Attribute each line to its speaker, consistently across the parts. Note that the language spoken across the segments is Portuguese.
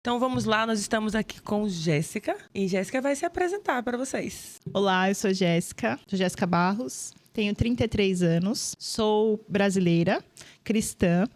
Speaker 1: Então vamos lá, nós estamos aqui com Jéssica. E Jéssica vai se apresentar para vocês.
Speaker 2: Olá, eu sou Jéssica Barros, tenho 33 anos, sou brasileira, cristã,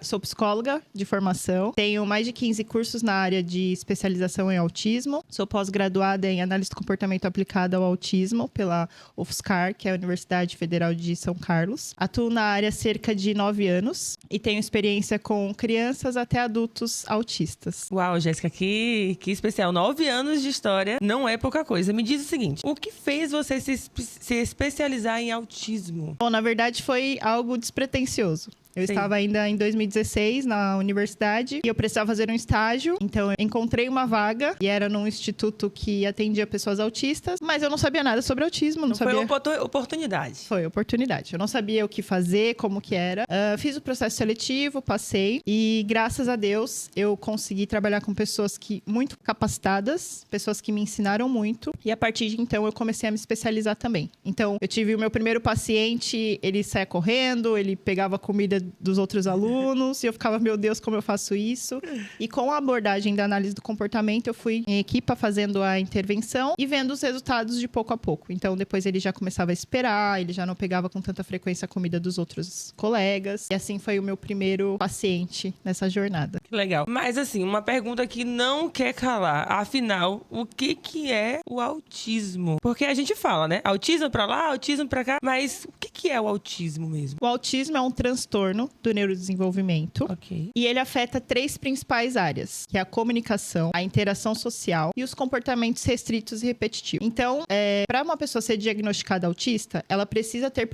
Speaker 2: sou psicóloga de formação, tenho mais de 15 cursos na área de especialização em autismo, sou pós-graduada em análise do comportamento aplicada ao autismo pela UFSCar, que é a Universidade Federal de São Carlos. Atuo na área há cerca de 9 anos e tenho experiência com crianças até adultos autistas.
Speaker 1: Uau, Jéssica, que especial. 9 anos de história não é pouca coisa. Me diz o seguinte, o que fez você se especializar em autismo?
Speaker 2: Bom, na verdade foi algo despretensioso. Eu estava ainda em 2016 na universidade e eu precisava fazer um estágio. Então, eu encontrei uma vaga e era num instituto que atendia pessoas autistas, mas eu não sabia nada sobre autismo. Não sabia...
Speaker 1: Foi oportunidade.
Speaker 2: Foi oportunidade. Eu não sabia o que fazer, como que era. Fiz o processo seletivo, passei e, graças a Deus, eu consegui trabalhar com pessoas muito capacitadas, pessoas que me ensinaram muito. E, a partir de então, eu comecei a me especializar também. Então, eu tive o meu primeiro paciente, ele saia correndo, ele pegava comida dos outros alunos, e eu ficava, meu Deus, como eu faço isso? E com a abordagem da análise do comportamento, eu fui em equipa fazendo a intervenção e vendo os resultados de pouco a pouco. Então, depois ele já começava a esperar, ele já não pegava com tanta frequência a comida dos outros colegas. E assim foi o meu primeiro paciente nessa jornada.
Speaker 1: Que legal. Mas assim, uma pergunta que não quer calar. Afinal, o que é o autismo? Porque a gente fala, né? Autismo pra lá, autismo pra cá. Mas o que é o autismo mesmo?
Speaker 2: O autismo é um transtorno do neurodesenvolvimento.
Speaker 1: Ok.
Speaker 2: E ele afeta 3 principais áreas, que é a comunicação, a interação social e os comportamentos restritos e repetitivos. Então, para uma pessoa ser diagnosticada autista, ela precisa ter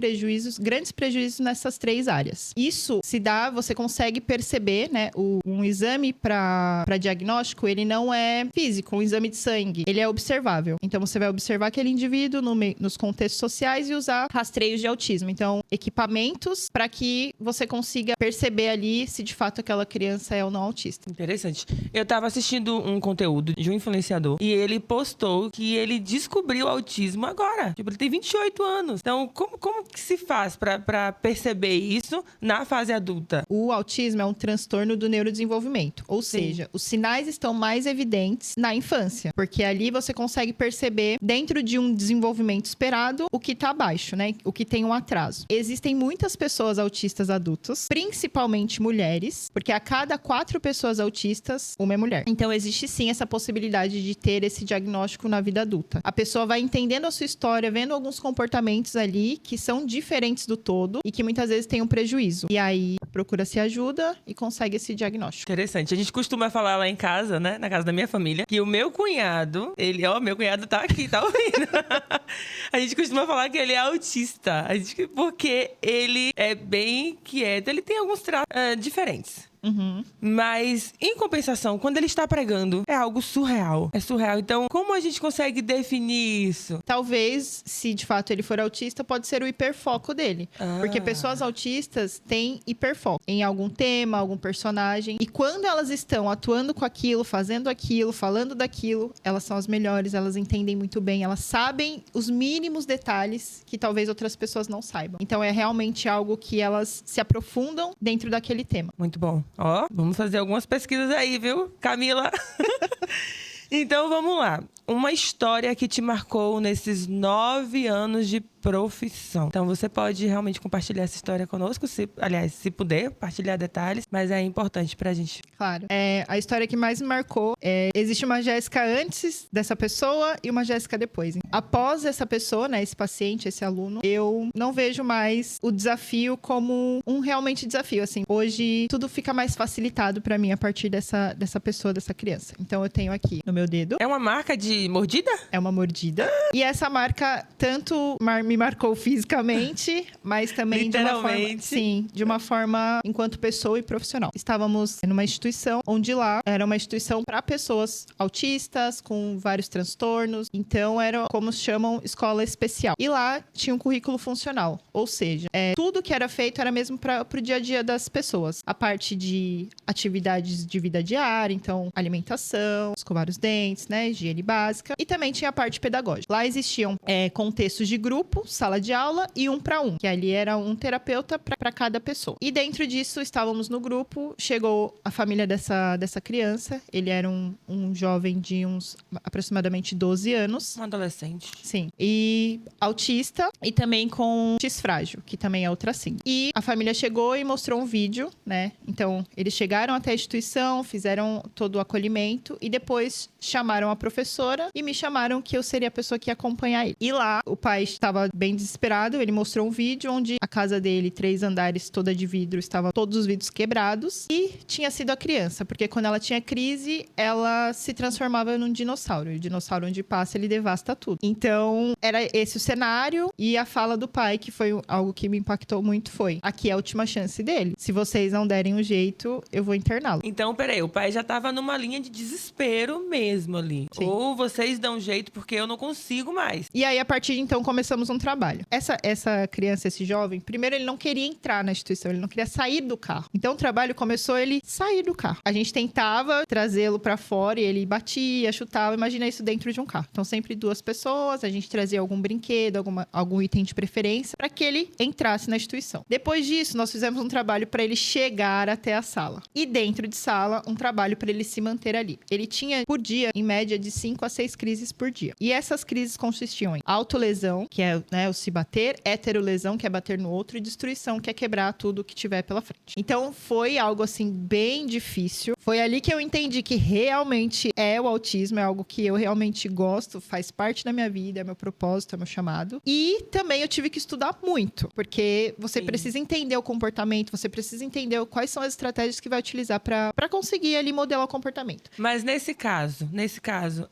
Speaker 2: grandes prejuízos nessas 3 áreas. Isso se dá, você consegue perceber, né? Um exame para diagnóstico, ele não é físico, um exame de sangue, ele é observável. Então, você vai observar aquele indivíduo nos contextos sociais e usar rastreios de autismo. Então, equipamentos para que você consiga perceber ali se de fato aquela criança é ou não autista.
Speaker 1: Interessante. Eu tava assistindo um conteúdo de um influenciador e ele postou que ele descobriu o autismo agora. Tipo, ele tem 28 anos. Então, como que se faz pra perceber isso na fase adulta?
Speaker 2: O autismo é um transtorno do neurodesenvolvimento. Ou seja, os sinais estão mais evidentes na infância. Porque ali você consegue perceber, dentro de um desenvolvimento esperado, o que tá abaixo, né? O que tem um atraso. Existem muitas pessoas autistas adultas, principalmente mulheres, porque a cada 4 pessoas autistas, uma é mulher. Então, existe sim essa possibilidade de ter esse diagnóstico na vida adulta. A pessoa vai entendendo a sua história, vendo alguns comportamentos ali que são diferentes do todo e que muitas vezes têm um prejuízo. E aí, procura-se ajuda e consegue esse diagnóstico.
Speaker 1: Interessante. A gente costuma falar lá em casa, né? Na casa da minha família, que o meu cunhado, meu cunhado tá aqui, tá ouvindo? A gente costuma falar que ele é autista. Porque ele é bem quieto. Ele tem alguns traços diferentes.
Speaker 2: Uhum.
Speaker 1: Mas, em compensação, quando ele está pregando, é algo surreal. É surreal. Então, como a gente consegue definir isso?
Speaker 2: Talvez, se de fato ele for autista, pode ser o hiperfoco dele. Porque pessoas autistas têm hiperfoco em algum tema, algum personagem. E quando elas estão atuando com aquilo, fazendo aquilo, falando daquilo, elas são as melhores, elas entendem muito bem, elas sabem os mínimos detalhes que talvez outras pessoas não saibam. Então, é realmente algo que elas se aprofundam dentro daquele tema.
Speaker 1: Muito bom. Ó, vamos fazer algumas pesquisas aí, viu, Camila? Então, vamos lá. Uma história que te marcou nesses 9 anos de profissão. Então, você pode realmente compartilhar essa história conosco, se puder, partilhar detalhes, mas é importante pra gente.
Speaker 2: Claro. A história que mais me marcou existe uma Jéssica antes dessa pessoa e uma Jéssica depois. Após essa pessoa, né, esse paciente, esse aluno, eu não vejo mais o desafio como um realmente desafio, assim. Hoje, tudo fica mais facilitado pra mim a partir dessa pessoa, dessa criança. Então, eu tenho aqui no meu dedo.
Speaker 1: É uma marca de mordida?
Speaker 2: É uma mordida. E essa marca tanto me marcou fisicamente, mas também de uma forma enquanto pessoa e profissional. Estávamos numa instituição onde lá era uma instituição para pessoas autistas com vários transtornos. Então era como se chamam escola especial. E lá tinha um currículo funcional, ou seja, tudo que era feito era mesmo para o dia a dia das pessoas. A parte de atividades de vida diária, então alimentação, escovar os dentes, né, higiene básica, e também tinha a parte pedagógica. Lá existiam contextos de grupo grupo, sala de aula e 1 para 1, que ali era um terapeuta para cada pessoa. E dentro disso, estávamos no grupo, chegou a família dessa criança, ele era um jovem de uns aproximadamente 12 anos.
Speaker 1: Um adolescente.
Speaker 2: Sim. E autista e também com X frágil, que também é outra síndrome. E a família chegou e mostrou um vídeo, né? Então, eles chegaram até a instituição, fizeram todo o acolhimento e depois chamaram a professora e me chamaram que eu seria a pessoa que ia acompanhar ele. E lá, o pai estava bem desesperado, ele mostrou um vídeo onde a casa dele, 3 andares, toda de vidro, estavam todos os vidros quebrados e tinha sido a criança, porque quando ela tinha crise, ela se transformava num dinossauro. E o dinossauro onde passa, ele devasta tudo. Então, era esse o cenário e a fala do pai, que foi algo que me impactou muito, foi: aqui é a última chance dele. Se vocês não derem um jeito, eu vou interná-lo.
Speaker 1: Então, peraí, o pai já tava numa linha de desespero mesmo ali.
Speaker 2: Sim.
Speaker 1: Ou vocês dão jeito porque eu não consigo mais.
Speaker 2: E aí, a partir de então, começamos um trabalho. Essa criança, esse jovem, primeiro ele não queria entrar na instituição, ele não queria sair do carro. Então, o trabalho começou ele sair do carro. A gente tentava trazê-lo pra fora e ele batia, chutava. Imagina isso dentro de um carro. Então, sempre 2 pessoas, a gente trazia algum brinquedo, algum item de preferência para que ele entrasse na instituição. Depois disso, nós fizemos um trabalho para ele chegar até a sala. E dentro de sala, um trabalho para ele se manter ali. Ele tinha, por dia, em média, de 5 a 6 crises por dia. E essas crises consistiam em autolesão, que é, né, o se bater, heterolesão, que é bater no outro, e destruição, que é quebrar tudo que tiver pela frente. Então, foi algo, assim, bem difícil. Foi ali que eu entendi que realmente é o autismo, é algo que eu realmente gosto, faz parte da minha vida, é meu propósito, é meu chamado. E também eu tive que estudar muito, porque você precisa entender o comportamento, você precisa entender quais são as estratégias que vai utilizar para conseguir ali modelar o comportamento.
Speaker 1: Mas nesse caso,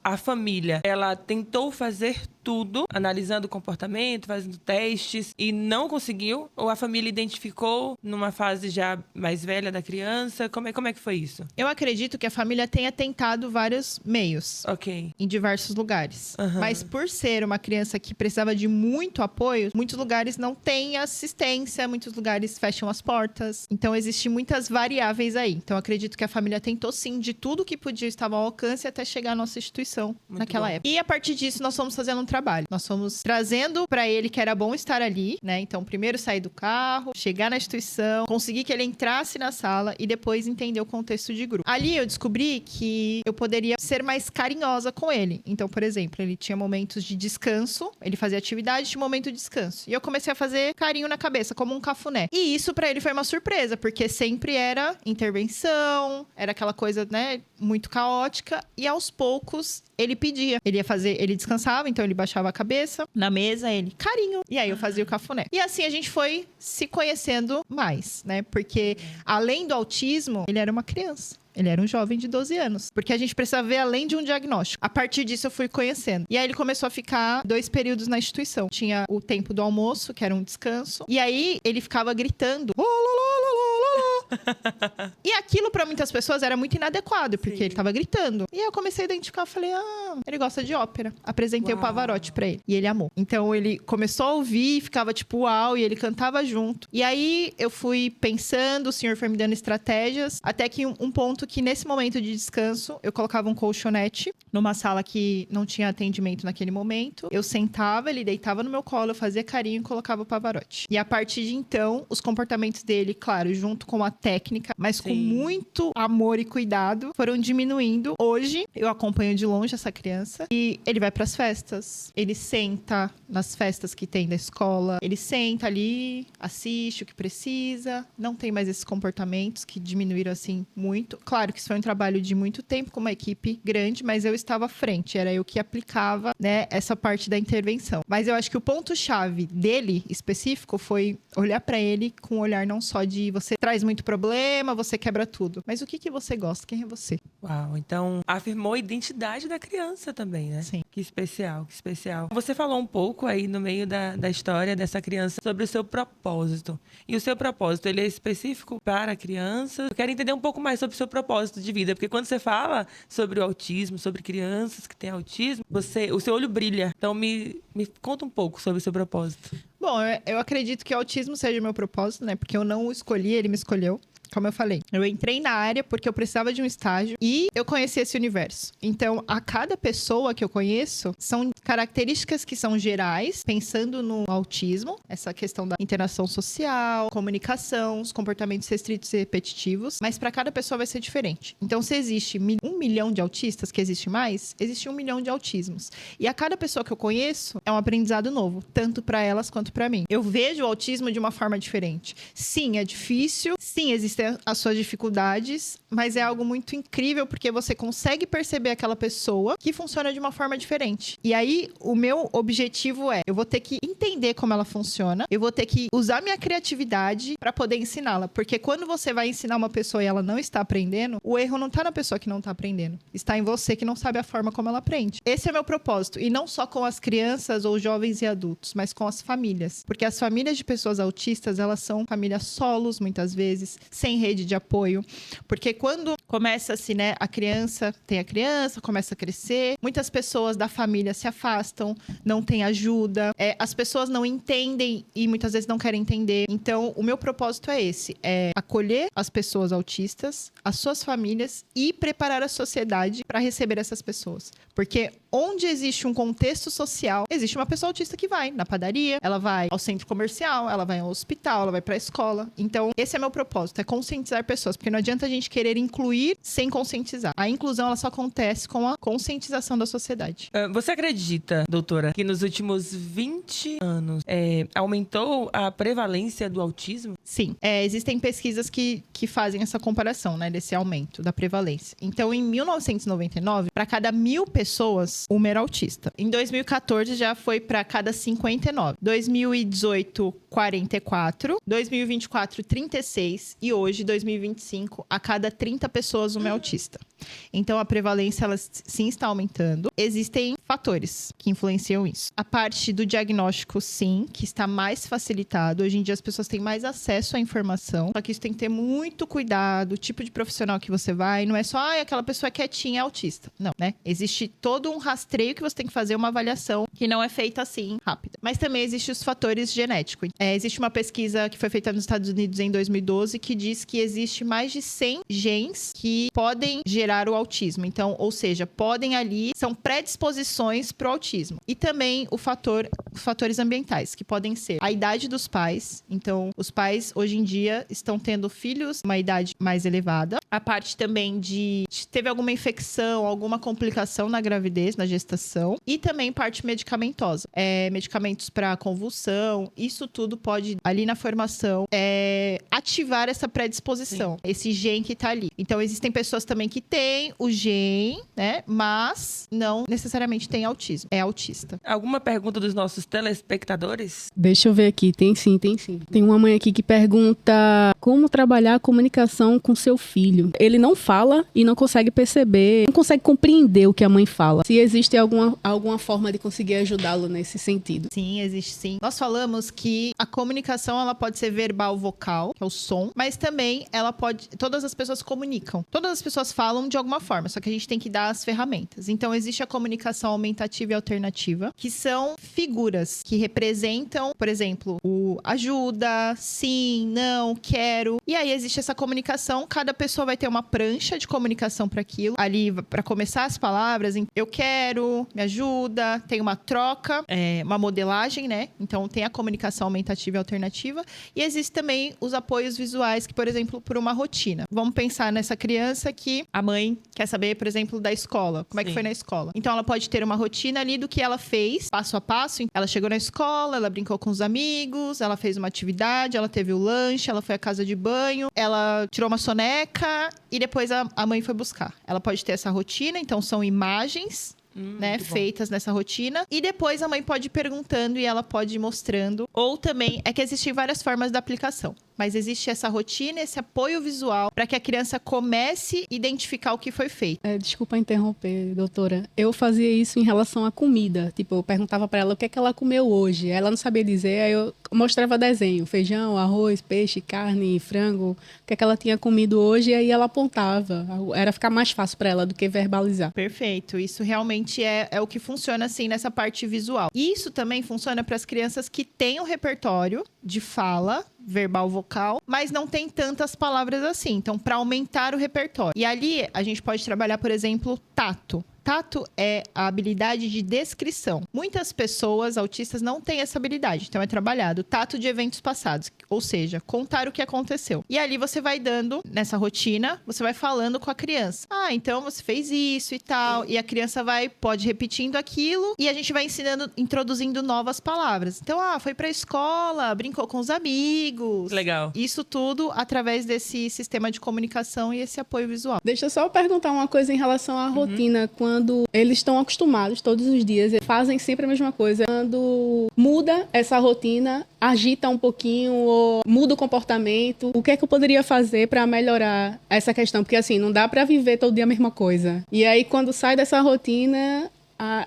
Speaker 1: a família, ela tentou fazer tudo, analisando o comportamento, fazendo testes e não conseguiu? Ou a família identificou numa fase já mais velha da criança? Como é que foi isso?
Speaker 2: Eu acredito que a família tenha tentado vários meios.
Speaker 1: Ok.
Speaker 2: Em diversos lugares.
Speaker 1: Uhum.
Speaker 2: Mas por ser uma criança que precisava de muito apoio, muitos lugares não têm assistência, muitos lugares fecham as portas. Então, existem muitas variáveis aí. Então, eu acredito que a família tentou sim de tudo que podia, estava ao alcance até chegar à nossa instituição naquela época. E a partir disso, nós fomos fazendo um trabalho. Nós fomos trazendo para ele que era bom estar ali, né? Então, primeiro sair do carro, chegar na instituição, conseguir que ele entrasse na sala e depois entender o contexto de grupo. Ali eu descobri que eu poderia ser mais carinhosa com ele. Então, por exemplo, ele tinha momentos de descanso, ele fazia atividade, tinha momento de descanso. E eu comecei a fazer carinho na cabeça, como um cafuné. E isso para ele foi uma surpresa, porque sempre era intervenção, era aquela coisa, né, muito caótica. E aos poucos ele pedia. Ele ia fazer, ele descansava, então ele baixava a cabeça na mesa, ele carinho. E aí eu fazia o cafuné. E assim a gente foi se conhecendo mais, né? Porque além do autismo, ele era uma criança. Ele era um jovem de 12 anos. Porque a gente precisava ver além de um diagnóstico. A partir disso, eu fui conhecendo. E aí, ele começou a ficar 2 períodos na instituição. Tinha o tempo do almoço, que era um descanso. E aí, ele ficava gritando. E aquilo, pra muitas pessoas, era muito inadequado. Porque ele tava gritando. E aí, eu comecei a identificar. Falei, ele gosta de ópera. Apresentei o Pavarotti pra ele. E ele amou. Então, ele começou a ouvir, ficava tipo, uau. E ele cantava junto. E aí, eu fui pensando. O senhor foi me dando estratégias. Até que um ponto que nesse momento de descanso, eu colocava um colchonete numa sala que não tinha atendimento naquele momento. Eu sentava, ele deitava no meu colo, eu fazia carinho e colocava o Pavarotti. E a partir de então, os comportamentos dele, claro, junto com a técnica, mas com muito amor e cuidado, foram diminuindo. Hoje, eu acompanho de longe essa criança e ele vai pras festas. Ele senta nas festas que tem da escola. Ele senta ali, assiste o que precisa. Não tem mais esses comportamentos que diminuíram assim muito. Claro que isso foi um trabalho de muito tempo com uma equipe grande, mas eu estava à frente, era eu que aplicava, né, essa parte da intervenção. Mas eu acho que o ponto-chave dele, específico, foi olhar para ele com um olhar não só de você traz muito problema, você quebra tudo, mas o que você gosta, quem é você?
Speaker 1: Uau, então afirmou a identidade da criança também, né?
Speaker 2: Sim.
Speaker 1: Que especial, que especial. Você falou um pouco aí no meio da história dessa criança sobre o seu propósito. E o seu propósito, ele é específico para a criança? Eu quero entender um pouco mais sobre o seu propósito de vida, porque quando você fala sobre o autismo, sobre crianças que têm autismo, o seu olho brilha. Então me conta um pouco sobre o seu propósito.
Speaker 2: Bom, eu acredito que o autismo seja o meu propósito, né? Porque eu não o escolhi, ele me escolheu. Como eu falei, eu entrei na área porque eu precisava de um estágio e eu conheci esse universo. Então, a cada pessoa que eu conheço, são características que são gerais, pensando no autismo, essa questão da interação social, comunicação, os comportamentos restritos e repetitivos, mas para cada pessoa vai ser diferente. Então, se existe 1 milhão de autistas, que existe mais, existe 1 milhão de autismos. E a cada pessoa que eu conheço é um aprendizado novo, tanto para elas quanto para mim. Eu vejo o autismo de uma forma diferente. Sim, é difícil, sim, existem as suas dificuldades, mas é algo muito incrível porque você consegue perceber aquela pessoa que funciona de uma forma diferente. E aí, o meu objetivo eu vou ter que entender como ela funciona, eu vou ter que usar minha criatividade para poder ensiná-la, porque quando você vai ensinar uma pessoa e ela não está aprendendo, o erro não está na pessoa que não está aprendendo, está em você que não sabe a forma como ela aprende. Esse é o meu propósito, e não só com as crianças ou jovens e adultos, mas com as famílias, porque as famílias de pessoas autistas, elas são famílias solos, muitas vezes, sem rede de apoio, porque quando começa-se, né, a criança, começa a crescer, muitas pessoas da família se afastam, não tem ajuda, as pessoas não entendem e muitas vezes não querem entender. Então, o meu propósito é esse, é acolher as pessoas autistas, as suas famílias e preparar a sociedade para receber essas pessoas. Porque onde existe um contexto social, existe uma pessoa autista que vai na padaria, ela vai ao centro comercial, ela vai ao hospital, ela vai para a escola. Então, esse é meu propósito, é conscientizar pessoas, porque não adianta a gente querer incluir sem conscientizar. A inclusão, ela só acontece com a conscientização da sociedade.
Speaker 1: Você acredita, doutora, que nos últimos 20 anos aumentou a prevalência do autismo?
Speaker 2: Sim. Existem pesquisas que fazem essa comparação, né, desse aumento da prevalência. Então, em 1999, para cada 1.000 pessoas, uma era autista. Em 2014, já foi para cada 59. 2018, 44. 2024, 36. E hoje, 2025, a cada 30 pessoas, uma é autista. Então, a prevalência, ela sim está aumentando. Existem fatores que influenciam isso. A parte do diagnóstico, sim, que está mais facilitado. Hoje em dia, as pessoas têm mais acesso à informação. Só que isso tem que ter muito cuidado, o tipo de profissional que você vai. Não é só, aquela pessoa é quietinha, é autista. Não, né? Existe todo um rastreio que você tem que fazer, uma avaliação que não é feita assim, rápida. Mas também existem os fatores genéticos. Existe uma pesquisa que foi feita nos Estados Unidos em 2012 que diz que existe mais de 100 genes que podem gerar o autismo. Então, ou seja, podem ali, são predisposições para o autismo. E também os fatores ambientais, que podem ser a idade dos pais. Então, os pais, hoje em dia, estão tendo filhos uma idade mais elevada. A parte também de teve alguma infecção, alguma complicação na gravidez, na gestação. E também parte medicamentosa. Medicamentos para convulsão. Isso tudo pode, ali na formação, ativar essa predisposição. Sim. Esse gene que tá ali. Então, existem pessoas também que têm o gene, né? Mas não necessariamente tem autismo. É autista.
Speaker 1: Alguma pergunta dos nossos telespectadores?
Speaker 3: Deixa eu ver aqui. Tem sim. Tem uma mãe aqui que pergunta como trabalhar a comunicação com seu filho. Ele não fala e não consegue perceber, não consegue compreender o que a mãe fala. Se existe alguma forma de conseguir ajudá-lo nesse sentido.
Speaker 2: Sim, existe sim. Nós falamos que a comunicação, ela pode ser verbal, vocal, que é o som, mas também todas as pessoas comunicam. Todas as pessoas falam de alguma forma, só que a gente tem que dar as ferramentas. Então, existe a comunicação aumentativa e alternativa, que são figuras que representam, por exemplo, o ajuda, sim, não, quero. E aí existe essa comunicação, cada pessoa vai ter uma prancha de comunicação para aquilo. Ali, para começar as palavras, eu quero, me ajuda, tem uma troca, uma modelagem, né? Então, tem a comunicação aumentativa e alternativa. E existe também os apoios visuais, que, por exemplo, por uma rotina. Vamos pensar nessa criança que a mãe quer saber, por exemplo, da escola. Como é que foi na escola? Então, ela pode ter uma rotina ali do que ela fez, passo a passo. Ela chegou na escola, ela brincou com os amigos, ela fez uma atividade, ela teve o lanche, ela foi à casa de banho, ela tirou uma soneca e depois a mãe foi buscar. Ela pode ter essa rotina, então são imagens, né, feitas nessa rotina. E depois a mãe pode ir perguntando e ela pode ir mostrando. Ou também, é que existem várias formas da aplicação. Mas existe essa rotina, esse apoio visual para que a criança comece a identificar o que foi feito.
Speaker 3: Desculpa interromper, doutora. Eu fazia isso em relação à comida. Tipo, eu perguntava para ela o que é que ela comeu hoje. Ela não sabia dizer, aí eu mostrava desenho. Feijão, arroz, peixe, carne, frango. O que é que ela tinha comido hoje, e aí ela apontava. Era ficar mais fácil para ela do que verbalizar.
Speaker 2: Perfeito. Isso realmente é o que funciona, assim, nessa parte visual. Isso também funciona para as crianças que têm o repertório de fala, verbal, vocal, mas não tem tantas palavras assim. Então, para aumentar o repertório. E ali, a gente pode trabalhar, por exemplo, tato. Tato é a habilidade de descrição. Muitas pessoas autistas não têm essa habilidade, então é trabalhado tato de eventos passados, ou seja, contar o que aconteceu. E ali você vai dando, nessa rotina, você vai falando com a criança. Ah, então você fez isso e tal, e a criança pode repetindo aquilo, e a gente vai ensinando, introduzindo novas palavras. Então, foi pra escola, brincou com os amigos.
Speaker 1: Legal.
Speaker 2: Isso tudo através desse sistema de comunicação e esse apoio visual.
Speaker 3: Deixa eu só perguntar uma coisa em relação à rotina. Quando eles estão acostumados todos os dias, eles fazem sempre a mesma coisa. Quando muda essa rotina, agita um pouquinho ou muda o comportamento, o que é que eu poderia fazer para melhorar essa questão? Porque assim, não dá para viver todo dia a mesma coisa. E aí, quando sai dessa rotina,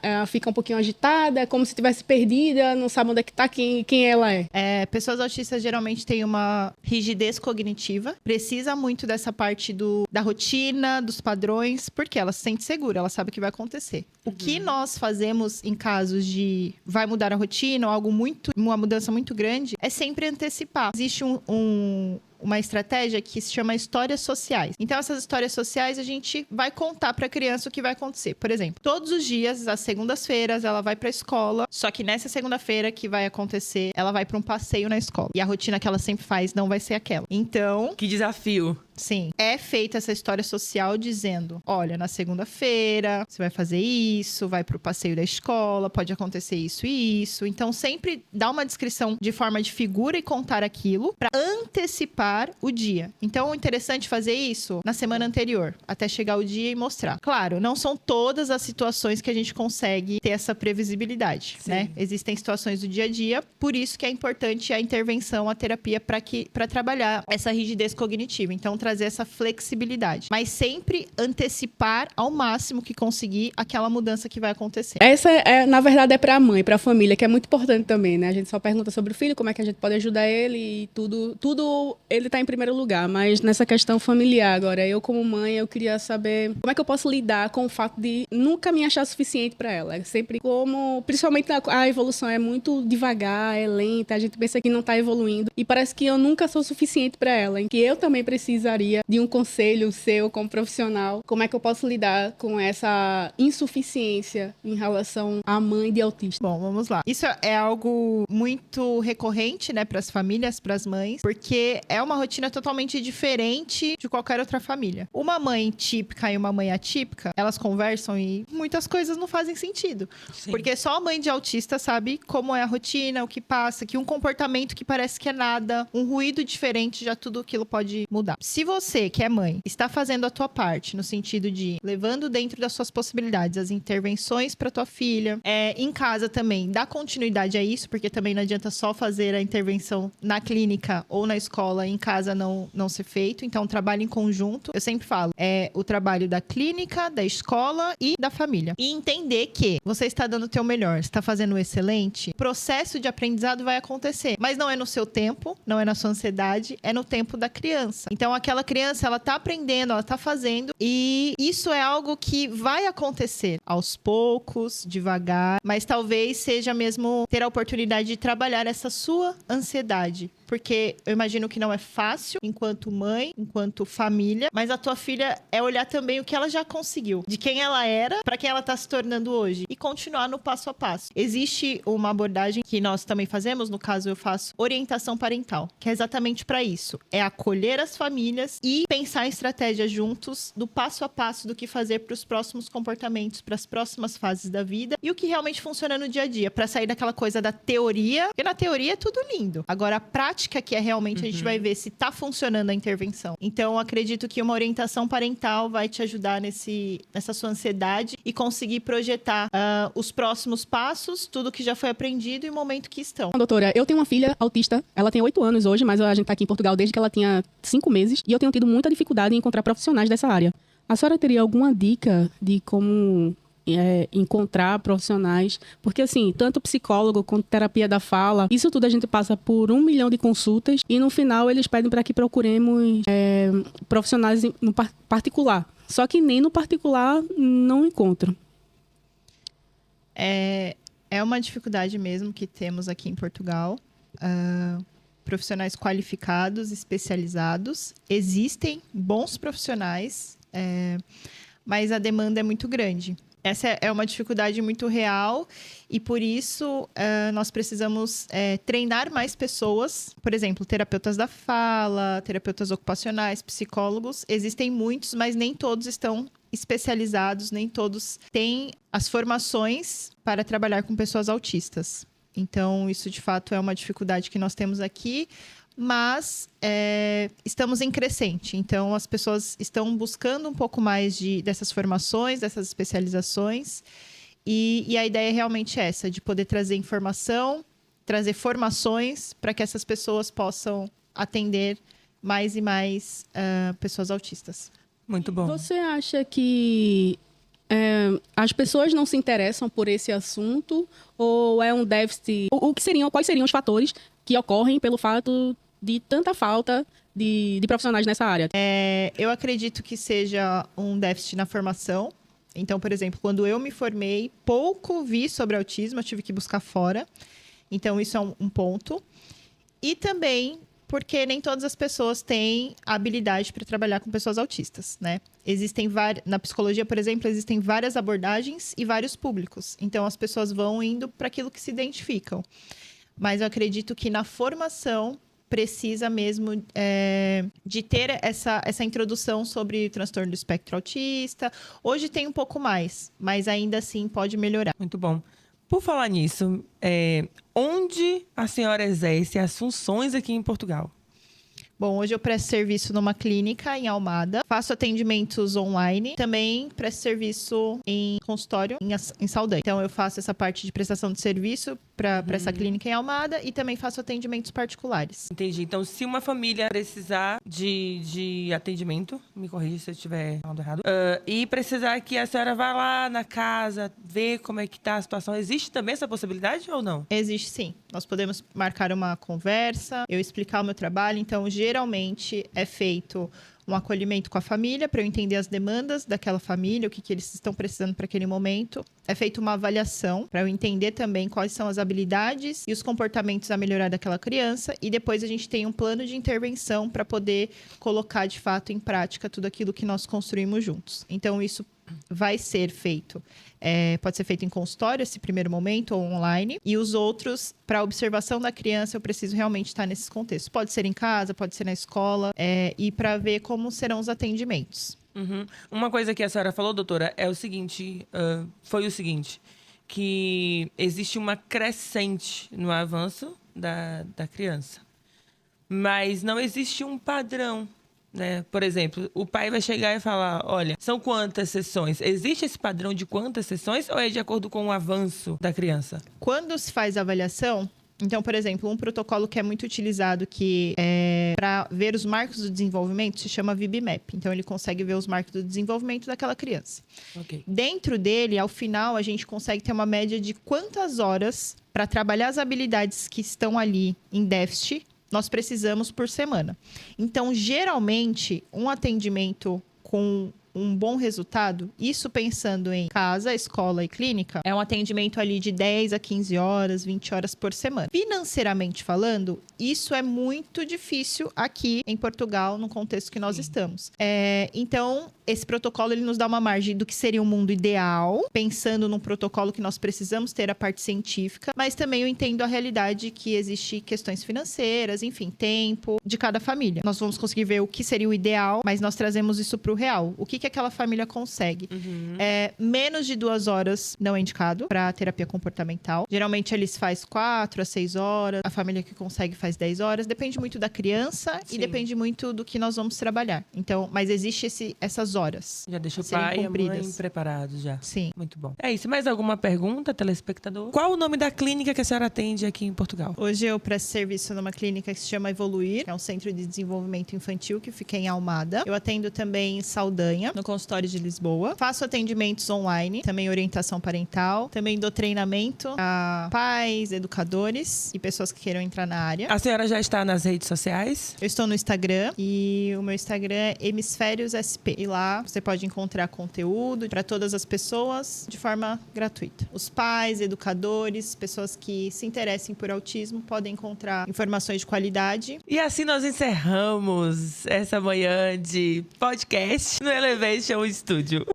Speaker 3: ela fica um pouquinho agitada, é como se tivesse perdida, não sabe onde é que tá, quem ela é.
Speaker 2: Pessoas autistas geralmente têm uma rigidez cognitiva, precisa muito dessa parte da rotina, dos padrões, porque ela se sente segura, ela sabe o que vai acontecer. O que nós fazemos em casos de vai mudar a rotina ou uma mudança muito grande, é sempre antecipar. Existe uma estratégia que se chama histórias sociais. Então, essas histórias sociais, a gente vai contar para a criança o que vai acontecer. Por exemplo, todos os dias, às segundas-feiras, ela vai para a escola, só que nessa segunda-feira que vai acontecer, ela vai para um passeio na escola. E a rotina que ela sempre faz não vai ser aquela. Então...
Speaker 1: Que desafio.
Speaker 2: Sim, é feita essa história social dizendo, olha, na segunda-feira você vai fazer isso, vai pro passeio da escola, pode acontecer isso e isso. Então, sempre dá uma descrição de forma de figura e contar aquilo para antecipar o dia. Então, é interessante fazer isso na semana anterior, até chegar o dia e mostrar. Claro, não são todas as situações que a gente consegue ter essa previsibilidade, né? Existem situações do dia a dia, por isso que é importante a intervenção, a terapia para trabalhar essa rigidez cognitiva. Então, trazer essa flexibilidade. Mas sempre antecipar ao máximo que conseguir aquela mudança que vai acontecer.
Speaker 3: Essa, na verdade, é para a mãe, para a família, que é muito importante também, né? A gente só pergunta sobre o filho, como é que a gente pode ajudar ele e tudo ele tá em primeiro lugar. Mas nessa questão familiar agora, eu como mãe, eu queria saber como é que eu posso lidar com o fato de nunca me achar suficiente para ela. É sempre principalmente a evolução é muito devagar, é lenta, a gente pensa que não tá evoluindo e parece que eu nunca sou suficiente para ela, em que eu também precisaria de um conselho seu como profissional. Como é que eu posso lidar com essa insuficiência em relação à mãe de autista?
Speaker 2: Bom, vamos lá. Isso é algo muito recorrente, né, para as famílias, para as mães, porque é uma rotina totalmente diferente de qualquer outra família. Uma mãe típica e uma mãe atípica, elas conversam e muitas coisas não fazem sentido.
Speaker 1: Sim.
Speaker 2: Porque só a mãe de autista sabe como é a rotina, o que passa, que um comportamento que parece que é nada, um ruído diferente, já tudo aquilo pode mudar. Se você, que é mãe, está fazendo a tua parte, no sentido de levando dentro das suas possibilidades as intervenções para tua filha, em casa também, dá continuidade a isso, porque também não adianta só fazer a intervenção na clínica ou na escola, em casa não ser feito. Então, trabalho em conjunto, eu sempre falo, é o trabalho da clínica, da escola e da família. E entender que você está dando o teu melhor, está fazendo o excelente, o processo de aprendizado vai acontecer, mas não é no seu tempo, não é na sua ansiedade, é no tempo da criança. Então, aquela criança, ela tá aprendendo, ela tá fazendo, e isso é algo que vai acontecer aos poucos, devagar, mas talvez seja mesmo ter a oportunidade de trabalhar essa sua ansiedade. Porque eu imagino que não é fácil, enquanto mãe, enquanto família, mas a tua filha é olhar também o que ela já conseguiu, de quem ela era para quem ela tá se tornando hoje, e continuar no passo a passo. Existe uma abordagem que nós também fazemos, no caso eu faço orientação parental, que é exatamente para isso, é acolher as famílias e pensar em estratégias juntos, do passo a passo do que fazer para os próximos comportamentos, para as próximas fases da vida, e o que realmente funciona no dia a dia, para sair daquela coisa da teoria, porque na teoria é tudo lindo. Agora, a prática que é realmente, a gente vai ver se tá funcionando a intervenção. Então, acredito que uma orientação parental vai te ajudar nessa sua ansiedade e conseguir projetar os próximos passos, tudo que já foi aprendido e o momento que estão.
Speaker 3: Doutora, eu tenho uma filha autista, ela tem 8 anos hoje, mas a gente tá aqui em Portugal desde que ela tinha 5 meses, e eu tenho tido muita dificuldade em encontrar profissionais dessa área. A senhora teria alguma dica de como encontrar profissionais? Porque assim, tanto psicólogo quanto terapia da fala, isso tudo a gente passa por 1 milhão de consultas e no final eles pedem para que procuremos profissionais no particular. Só que nem no particular não encontro.
Speaker 2: É uma dificuldade mesmo que temos aqui em Portugal. Profissionais qualificados, especializados. Existem bons profissionais, mas a demanda é muito grande. Essa é uma dificuldade muito real e, por isso, nós precisamos treinar mais pessoas. Por exemplo, terapeutas da fala, terapeutas ocupacionais, psicólogos. Existem muitos, mas nem todos estão especializados, nem todos têm as formações para trabalhar com pessoas autistas. Então, isso, de fato, é uma dificuldade que nós temos aqui. Mas estamos em crescente, então as pessoas estão buscando um pouco mais dessas formações, dessas especializações, e a ideia é realmente essa, de poder trazer informação, trazer formações para que essas pessoas possam atender mais e mais pessoas autistas.
Speaker 1: Muito bom.
Speaker 3: Você acha que as pessoas não se interessam por esse assunto ou é um déficit? Quais seriam os fatores que ocorrem pelo fato de tanta falta de profissionais nessa área?
Speaker 2: Eu acredito que seja um déficit na formação. Então, por exemplo, quando eu me formei, pouco vi sobre autismo, eu tive que buscar fora. Então, isso é um ponto. E também porque nem todas as pessoas têm habilidade para trabalhar com pessoas autistas, né? Na psicologia, por exemplo, existem várias abordagens e vários públicos. Então, as pessoas vão indo para aquilo que se identificam. Mas eu acredito que na formação precisa mesmo de ter essa introdução sobre o transtorno do espectro autista. Hoje tem um pouco mais, mas ainda assim pode melhorar.
Speaker 1: Muito bom. Por falar nisso, onde a senhora exerce as funções aqui em Portugal?
Speaker 2: Bom, hoje eu presto serviço numa clínica em Almada, faço atendimentos online, também presto serviço em consultório em Saldanha. Então, eu faço essa parte de prestação de serviço para essa clínica em Almada e também faço atendimentos particulares.
Speaker 1: Entendi. Então, se uma família precisar de atendimento, me corrija se eu estiver falando errado, e precisar que a senhora vá lá na casa, ver como é que está a situação, existe também essa possibilidade ou não?
Speaker 2: Existe sim. Nós podemos marcar uma conversa, eu explicar o meu trabalho. Então, geralmente é feito um acolhimento com a família, para eu entender as demandas daquela família, o que eles estão precisando para aquele momento. É feita uma avaliação, para eu entender também quais são as habilidades e os comportamentos a melhorar daquela criança. E depois a gente tem um plano de intervenção para poder colocar, de fato, em prática tudo aquilo que nós construímos juntos. Então, isso vai ser feito. Pode ser feito em consultório, esse primeiro momento, ou online. E os outros, para a observação da criança, eu preciso realmente estar nesses contextos. Pode ser em casa, pode ser na escola, e para ver como serão os atendimentos.
Speaker 1: Uhum. Uma coisa que a senhora falou, doutora, é o seguinte, que existe uma crescente no avanço da criança. Mas não existe um padrão, né? Por exemplo, o pai vai chegar e falar, olha, são quantas sessões? Existe esse padrão de quantas sessões ou é de acordo com o avanço da criança?
Speaker 2: Quando se faz a avaliação, então, por exemplo, um protocolo que é muito utilizado para ver os marcos do desenvolvimento se chama VIB-MAP. Então, ele consegue ver os marcos do desenvolvimento daquela criança.
Speaker 1: Okay.
Speaker 2: Dentro dele, ao final, a gente consegue ter uma média de quantas horas para trabalhar as habilidades que estão ali em déficit nós precisamos por semana. Então, geralmente, um atendimento com um bom resultado, isso pensando em casa, escola e clínica, é um atendimento ali de 10 a 15 horas, 20 horas por semana. Financeiramente falando, isso é muito difícil aqui em Portugal, no contexto que nós estamos. Então, esse protocolo ele nos dá uma margem do que seria um mundo ideal, pensando num protocolo que nós precisamos ter a parte científica, mas também eu entendo a realidade que existe questões financeiras, enfim, tempo de cada família. Nós vamos conseguir ver o que seria o ideal, mas nós trazemos isso para o real. O que aquela família consegue? Menos de 2 horas não é indicado para terapia comportamental. Geralmente eles faz 4 a 6 horas, a família que consegue faz 10 horas. Depende muito da criança e depende muito do que nós vamos trabalhar. Então, mas existe essas horas.
Speaker 1: Já deixa o pai e a mãe preparados já.
Speaker 2: Sim.
Speaker 1: Muito bom. É isso. Mais alguma pergunta, telespectador? Qual o nome da clínica que a senhora atende aqui em Portugal?
Speaker 2: Hoje eu presto serviço numa clínica que se chama Evoluir, que é um centro de desenvolvimento infantil que fica em Almada. Eu atendo também em Saldanha, no consultório de Lisboa. Faço atendimentos online, também orientação parental. Também dou treinamento a pais, educadores e pessoas que queiram entrar na área.
Speaker 1: A senhora já está nas redes sociais?
Speaker 2: Eu estou no Instagram e o meu Instagram é Hemisférios SP. E lá você pode encontrar conteúdo para todas as pessoas de forma gratuita. Os pais, educadores, pessoas que se interessem por autismo podem encontrar informações de qualidade.
Speaker 1: E assim nós encerramos essa manhã de podcast no Elevation Studio.